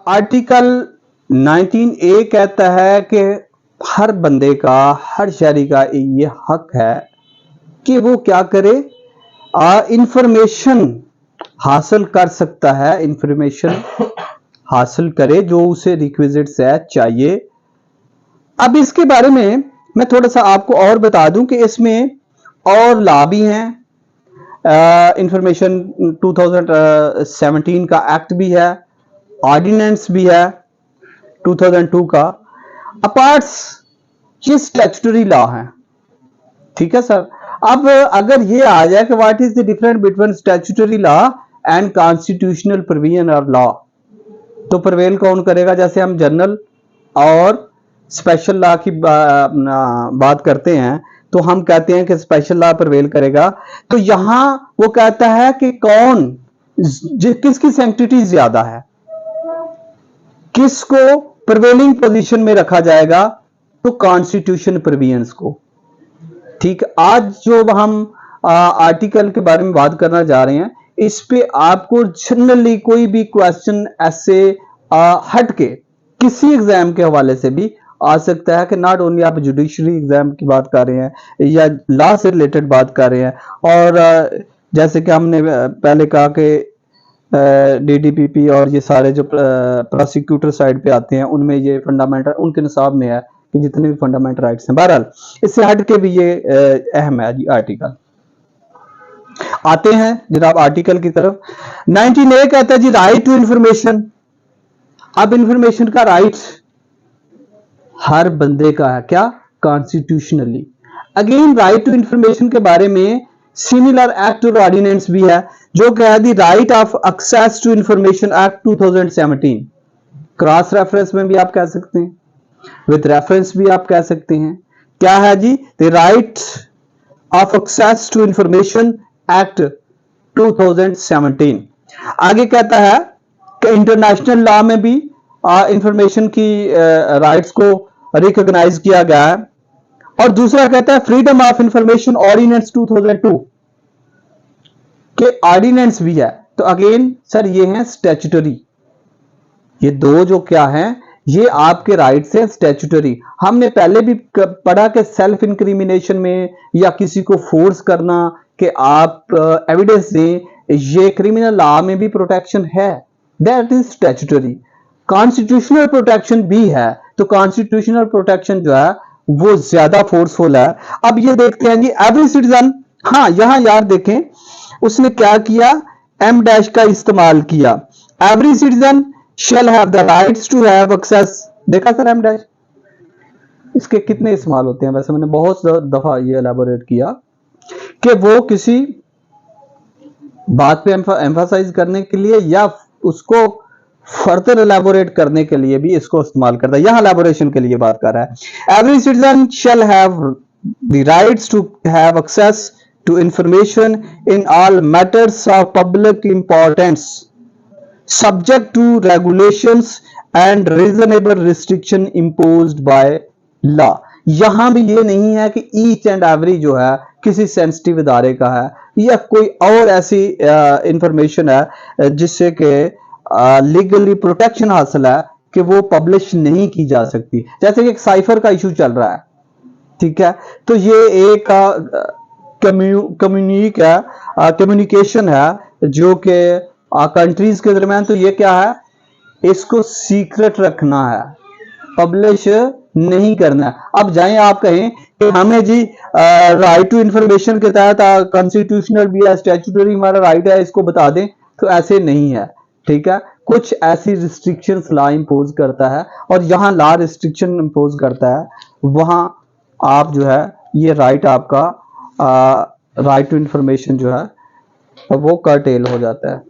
Article 19A कहता है कि हर बंदे का, हर शहरी का ये हक है कि वो क्या करे, इंफॉर्मेशन हासिल कर सकता है, इंफॉर्मेशन हासिल करे जो उसे रिक्विजिट्स है चाहिए। अब इसके बारे में मैं थोड़ा सा आपको और बता दूं कि इसमें और लॉ भी हैं, इंफॉर्मेशन 2017 का एक्ट भी है, ऑर्डिनेंस भी है 2002 का, अपार्ट्स ये स्टैट्यूटरी लॉ है। ठीक है सर। अब अगर ये आ जाए कि what is the difference between statutory law and constitutional provision of law, तो प्रवेल कौन करेगा? जैसे हम जनरल और स्पेशल लॉ की बात करते हैं तो हम कहते हैं कि स्पेशल लॉ प्रवेल करेगा। तो यहां वो कहता है कि कौन, किसकी सैंक्टिटी ज्यादा है, किसको प्रिवेलिंग पोजीशन में रखा जाएगा, तो कॉन्स्टिट्यूशन प्रोविजंस को। ठीक, आज जो हम आर्टिकल के बारे में बात करना जा रहे हैं, इस पे आपको जनरली कोई भी क्वेश्चन ऐसे हट के किसी एग्जाम के हवाले से भी आ सकता है कि नॉट ओनली आप जुडिशरी एग्जाम की बात कर रहे हैं या लॉ से रिलेटेड बात कर रहे हैं, और जैसे कि हमने पहले कहा कि डीडीपीपी और ये सारे जो प्रोसिक्यूटर साइड पे आते हैं उनमें ये फंडामेंटल उनके निसाब में है कि जितने भी फंडामेंटल राइट्स हैं। बहरहाल इससे हट के भी ये अहम है जी। आर्टिकल आते हैं जनाब आर्टिकल की तरफ। 19A कहता है जी राइट टू इंफॉर्मेशन। अब इंफॉर्मेशन का राइट हर बंदे का है, क्या? Constitutionally. Again right to information के बारे में सिमिलर एक्ट और ऑर्डिनेंस भी है जो कह दी right of access to information act 2017। Cross reference में भी आप कह सकते हैं, विद रेफरेंस भी आप कह सकते हैं। क्या है जी? The right of access to information act 2017। आगे कहता है कि इंटरनेशनल लॉ में भी इंफॉर्मेशन की राइट्स को रिकॉग्नाइज किया गया है। और दूसरा कहता है फ्रीडम ऑफ इंफॉर्मेशन ऑर्डिनेंस 2002 के ऑर्डिनेंस भी है। तो अगेन सर ये हैं स्टैट्यूटरी, ये दो जो क्या हैं, ये आपके राइट्स हैं स्टैट्यूटरी। हमने पहले भी पढ़ा कि सेल्फ इंक्रिमिनेशन में या किसी को फोर्स करना कि आप एविडेंस दें, ये क्रिमिनल लॉ में भी प्रोटेक्शन है, that is statutory. Constitutional protection भी है, तो कॉन्स्टिट्यूशनल प्रोटेक्शन जो है वो ज्यादा फोर्सफुल है। अब ये देखते हैं जी एवरी सिटीजन, हाँ यहां यार देखें उसने क्या किया, एम डैश का इस्तेमाल किया। Every citizen shall have the rights to have access। देखा सर एम डैश, इसके कितने इस्तेमाल होते हैं? वैसे मैंने बहुत दफा ये एलैबोरेट किया कि वो किसी बात पे एम्फासाइज करने के लिए या उसको फर्दर एलैबोरेट करने के लिए भी इसको इस्तेमाल करता है। यहां एलैबोरेशन के लिए बात कर रहा है। Every citizen shall have the rights to have access to information in all matters of public importance subject to regulations and reasonable restriction imposed by law। यहां भी ये नहीं है कि ईच एंड एवरी जो है किसी सेंसिटिव इदारे का है या कोई और ऐसी इंफॉर्मेशन है जिससे कि लीगली प्रोटेक्शन हासिल है कि वो पब्लिश नहीं की जा सकती। जैसे कि एक साइफर का इशू चल रहा है, ठीक है, तो ये एक कम्युनिकेशन है जो कि कंट्रीज के दरमियान, तो ये क्या है, इसको सीक्रेट रखना है, पब्लिश नहीं करना है। अब जाएं आप कहें कि हमें जी राइट टू इंफॉर्मेशन के तहत कॉन्स्टिट्यूशनल भी है, स्टैट्यूटरी हमारा राइट है, इसको बता दें, तो ऐसे नहीं है। ठीक है, कुछ ऐसी रिस्ट्रिक्शंस लॉ इंपोज करता है और जहां लॉ रिस्ट्रिक्शन इंपोज करता है वहां आप जो है ये राइट आपका राइट टू इंफॉर्मेशन जो है वो कर्टेल हो जाता है।